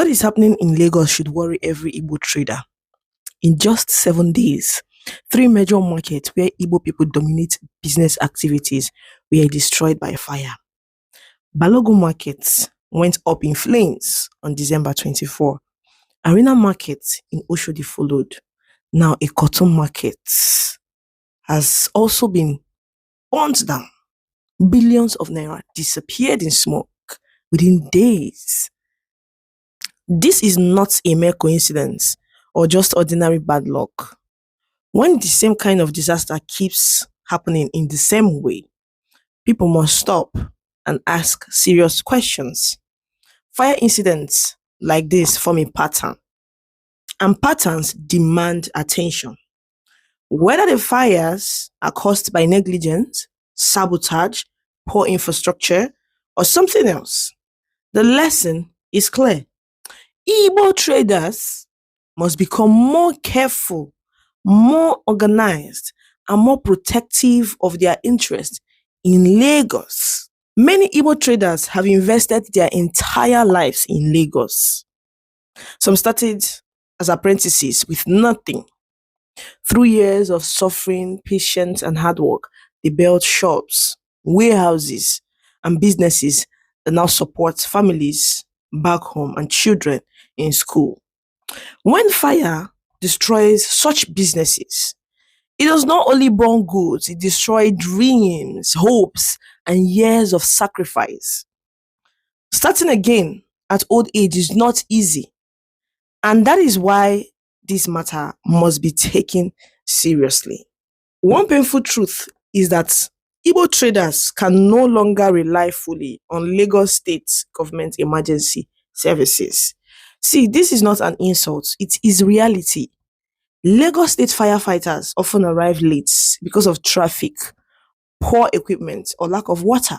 What is happening in Lagos should worry every Igbo trader. In just 7 days, three major markets where Igbo people dominate business activities were destroyed by fire. Balogun markets went up in flames on December 24. Arena market in Oshodi followed. Now a cotton market has also been burnt down. Billions of naira disappeared in smoke within days. This is not a mere coincidence or just ordinary bad luck. When the same kind of disaster keeps happening in the same way, people must stop and ask serious questions. Fire incidents like this form a pattern, and patterns demand attention. Whether the fires are caused by negligence, sabotage, poor infrastructure, or something else, the lesson is clear. Igbo traders must become more careful, more organized, and more protective of their interests in Lagos. Many Igbo traders have invested their entire lives in Lagos. Some started as apprentices with nothing. Through years of suffering, patience, and hard work, they built shops, warehouses, and businesses that now support families back home and children in school. When fire destroys such businesses, it does not only burn goods, it destroys dreams, hopes, and years of sacrifice. Starting again at old age is not easy, and that is why this matter must be taken seriously. One painful truth is that Igbo traders can no longer rely fully on Lagos State government emergency services. See, this is not an insult, it is reality. Lagos State firefighters often arrive late because of traffic, poor equipment, or lack of water.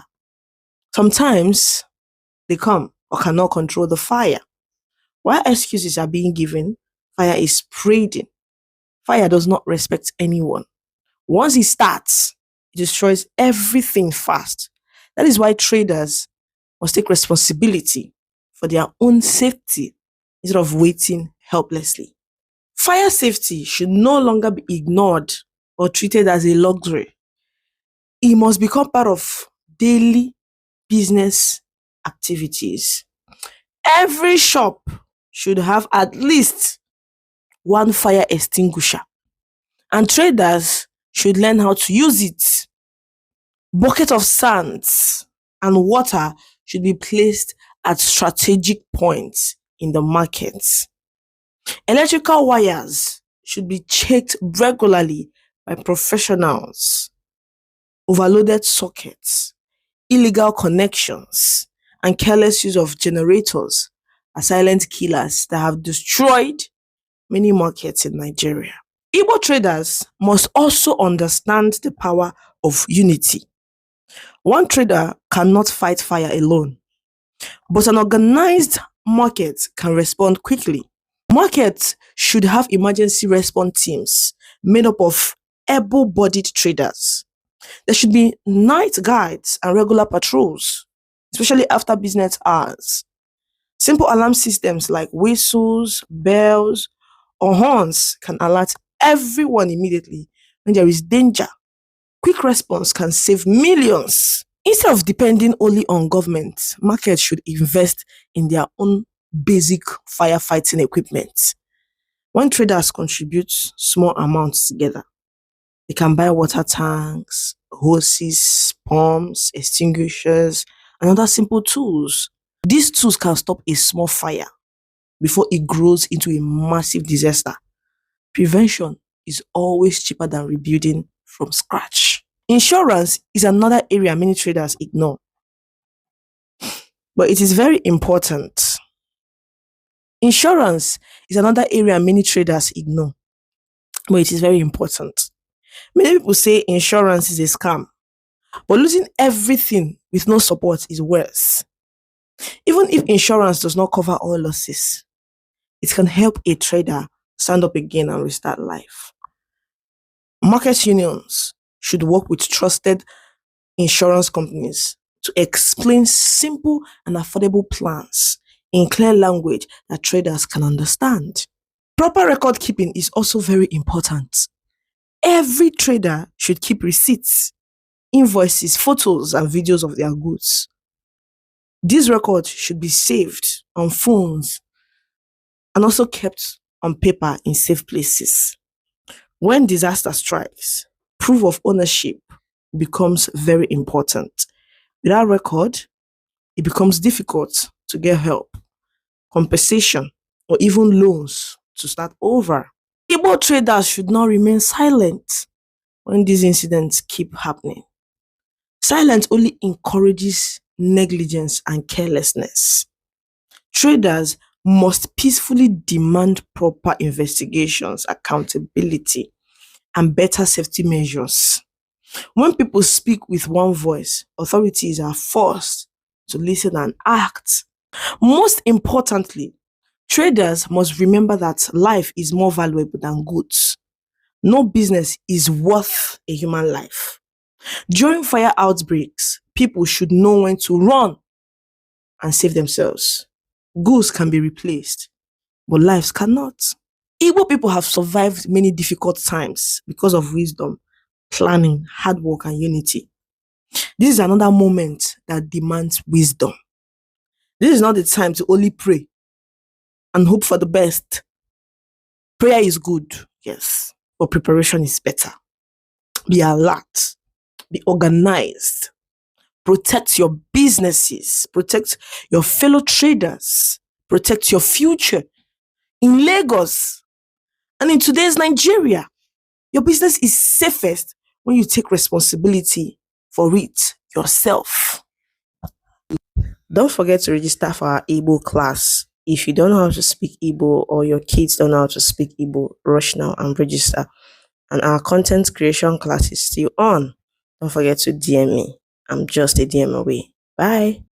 Sometimes they come or cannot control the fire. While excuses are being given, fire is spreading. Fire does not respect anyone. Once it starts, it destroys everything fast. That is why traders must take responsibility for their own safety instead of waiting helplessly. Fire safety should no longer be ignored or treated as a luxury. It must become part of daily business activities. Every shop should have at least one fire extinguisher, and traders should learn how to use it. Bucket of sands and water should be placed at strategic points in the market. Electrical wires should be checked regularly by professionals. Overloaded sockets, illegal connections, and careless use of generators are silent killers that have destroyed many markets in Nigeria. Igbo traders must also understand the power of unity. One trader cannot fight fire alone, but an organized market can respond quickly. Markets should have emergency response teams made up of able-bodied traders. There should be night guides and regular patrols, especially after business hours. Simple alarm systems like whistles, bells, or horns can alert everyone immediately when there is danger. Quick response can save millions. Instead of depending only on government, markets should invest in their own basic firefighting equipment. When traders contribute small amounts together, they can buy water tanks, hoses, pumps, extinguishers, and other simple tools. These tools can stop a small fire before it grows into a massive disaster. Prevention is always cheaper than rebuilding from scratch. Insurance is another area many traders ignore, but it is very important. Insurance is another area many traders ignore, but it is very important. Many people say insurance is a scam, but losing everything with no support is worse. Even if insurance does not cover all losses, it can help a trader stand up again and restart life. Market unions should work with trusted insurance companies to explain simple and affordable plans in clear language that traders can understand. Proper record keeping is also very important. Every trader should keep receipts, invoices, photos, and videos of their goods. These records should be saved on phones and also kept on paper in safe places. When disaster strikes, proof of ownership becomes very important. Without record, it becomes difficult to get help, compensation, or even loans to start over. Igbo traders should not remain silent when these incidents keep happening. Silence only encourages negligence and carelessness. Traders must peacefully demand proper investigations, accountability, and better safety measures. When people speak with one voice, authorities are forced to listen and act. Most importantly, traders must remember that life is more valuable than goods. No business is worth a human life. During fire outbreaks, people should know when to run and save themselves. Goods can be replaced, but lives cannot. Igbo people have survived many difficult times because of wisdom, planning, hard work, and unity. This is another moment that demands wisdom. This is not the time to only pray and hope for the best. Prayer is good, yes, but preparation is better. Be alert, be organized, protect your businesses, protect your fellow traders, protect your future. In Lagos and in today's Nigeria, your business is safest when you take responsibility for it yourself. Don't forget to register for our Igbo class. If you don't know how to speak Igbo or your kids don't know how to speak Igbo, rush now and register. And our content creation class is still on. Don't forget to DM me. I'm just a DM away. Bye.